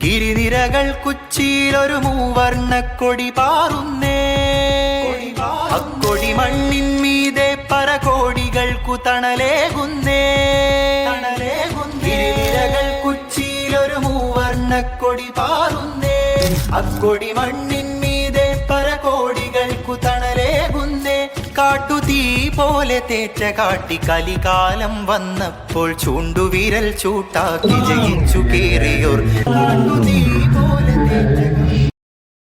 ഗിരിനിരകൾ കുച്ചിയിലൊരു മൂവർണ്ണക്കൊടി പാറുന്നേ, അക്കൊടി മണ്ണിൻ മീതെ പരകോടികൾക്കു തണലേകുന്നേ. ഗിരിനിരകൾ കുച്ചിയിലൊരു മൂവർണ്ണക്കൊടി പാറുന്നേ, അക്കൊടി മണ്ണിൻ മീതെ പരകോടികൾക്കു തണലേകുന്നേ. കാട്ടുതീ പോലെ തേറ്റ കാട്ടി കലികാലം വന്നപ്പോൾ ചൂണ്ടുവിരൽ ചൂട്ടാക്കി ജയിച്ചു കേറിയോർ. കാട്ടുതീ പോലെ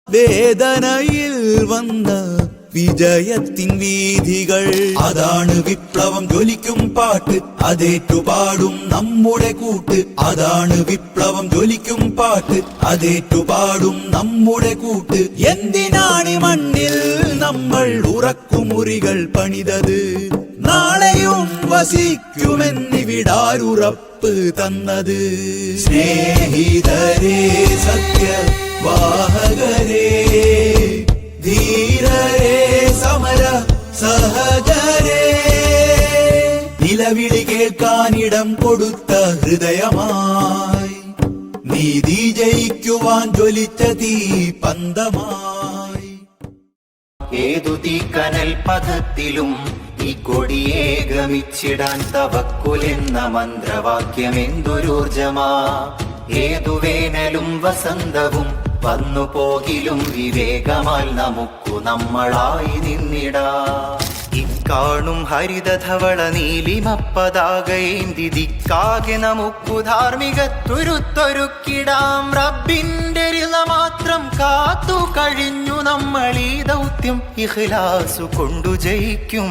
വേദനയിൽ വന്ന വിജയത്തിൻ വീഥികൾ, അതാണ് വിപ്ലവം ജ്വലിക്കും പാട്ട്, അതേറ്റുപാടും നമ്മുടെ കൂട്ട്. അതാണ് വിപ്ലവം ജ്വലിക്കും പാട്ട്, അതേറ്റുപാടും നമ്മുടെ കൂട്ട്. എന്തിനാണ് മണ്ണിൽ നമ്മൾ ഉറക്കുമുറികൾ പണിതത്? നാളെയും വസിക്കുമെന്നിവിടാരുറപ്പ് തന്നത്. സ്നേഹിതരേ, സത്യവാഹകരേ, ധീരരേ, സമര സഹജരേ, നിലവിളി കേൾക്കാനിടം കൊടുത്ത ഹൃദയമായി, നീതി ജയിക്കുവാൻ ജ്വലിച്ച തീ പന്തമായി. ഏതു തീക്കനൽ പഥത്തിലും ഈ കൊടിയെ ഗമിച്ചിടാൻ തവക്കുലെന്ന മന്ത്രവാക്യം എന്തൊരൂർജമാ. ഏതു വേനലും വസന്തവും വന്നു പോകിലും വിവേകമാൽ നമുക്കു നമ്മളായി നിന്നിടാ. ഇക്കാണും ഹരിതധവള നീലിമപ്പതാകേന്തി ദിക്കാകെ നമുക്കു ധാർമ്മികത്തുരുത്തൊരുക്കിടാം. റബ്ബിന്റെ രിള മാത്രം കാത്തു കഴിഞ്ഞു നമ്മൾ ഈ ദൗത്യം ഇഖ്ലാസു കൊണ്ടു ജയിക്കും.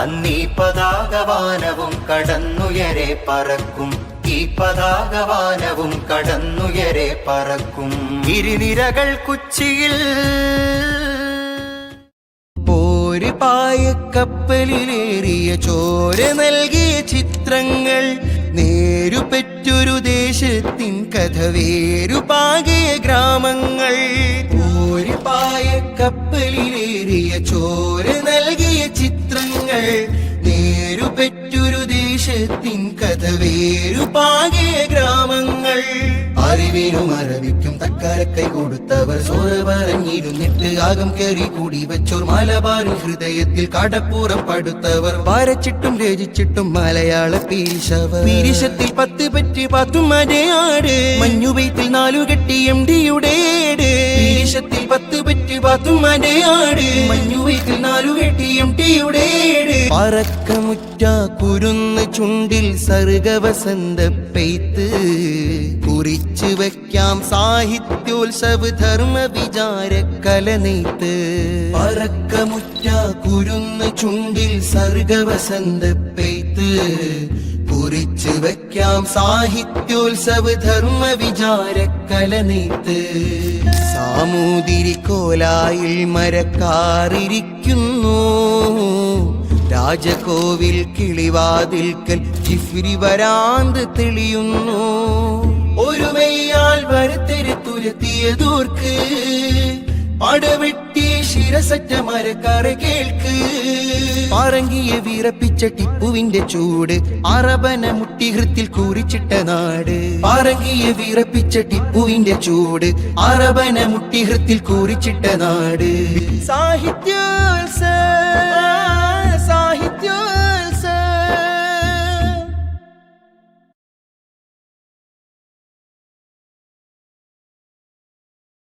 അന്നീ പതാകവാനവും കടന്നുയരെ പറക്കും, ഈ പതാകവാനവും കടന്നുയരെ പറക്കും. ഇരുനിരകൾ കുച്ചിയിൽ ഒരു പായക്കപ്പലിലേറിയ ചോര നൽകിയ ചിത്രങ്ങൾ, നേരുപെറ്റൊരു ദേശത്തിൻ കഥ വേരുപാകിയ ഗ്രാമങ്ങൾ. ഒരു പായക്കപ്പലിലേറിയ ചോര നൽകിയ ചിത്രങ്ങൾ, നേരുപെറ്റൊരു ദേശത്തിൻ കഥ വേരുപാകിയ ഗ്രാമങ്ങൾ. അറിവിനും അറബിക്കും തക്കാരക്കൈ കൊടുത്തവർ സോറ പറഞ്ഞിരുന്നിട്ട് ആകം കയറി കൂടി വെച്ചോർ. മലബാറിൻ ഹൃദയത്തിൽ കടപ്പുറം പടുത്തവർ, വരച്ചിട്ടും രചിച്ചിട്ടും മലയാള പീരിശവർ. പീരിശത്തിൽ 10 പറ്റി 10 മരയാട്, മഞ്ഞുവെയ്ത്തിൽ 4 കെട്ടി MD-യുടെ ഏട്. പീരിശത്തിൽ 10 പറ്റി 10 മരയാട്, മഞ്ഞുവെയ്ത്തിൽ 4 കെട്ടി MD-യുടെ ഏട്. പറക്കമുറ്റ കുരുന്ന് ചുണ്ടിൽ സർഗവസന്ത പെയ്ത്ത്, കുറിച്ചു വയ്ക്കാം സാഹിത്യോത്സവ ധർമ്മ വിചാര കലനെയ്ത്ത്. പറക്കമുറ്റ കുരുന്ന് ചുണ്ടിൽ സർഗവസന്ത പെയ്ത്ത്, കുറിച്ചു വയ്ക്കാം സാഹിത്യോത്സവ ധർമ്മ വിചാര കലനെയ്ത്ത്. സാമൂതിരി കോലായിൽ മരക്കാറിരിക്കുന്നു, രാജകോവിൽ കിളിവാതിൽക്കൽ ജിഫ്രി വരാന്ത് തെളിയുന്നു. ഒരു വെയ്യാൽ വരത്തെരു തുരത്തിയതോർക്ക്, പടവെട്ടി ശിരസറ്റ മരക്കാര കേൾക്ക്. പറങ്കിയെ വിറപ്പിച്ച ടിപ്പുവിന്റെ ചൂട്, അറബന മുട്ടിഹൃത്തിൽ കുറിച്ചിട്ട നാട്. പറങ്കിയെ വിറപ്പിച്ച ടിപ്പുവിന്റെ ചൂട്, അറബന മുട്ടിഹൃത്തിൽ കുറിച്ചിട്ട നാട്. സാഹിത്യോത്സവ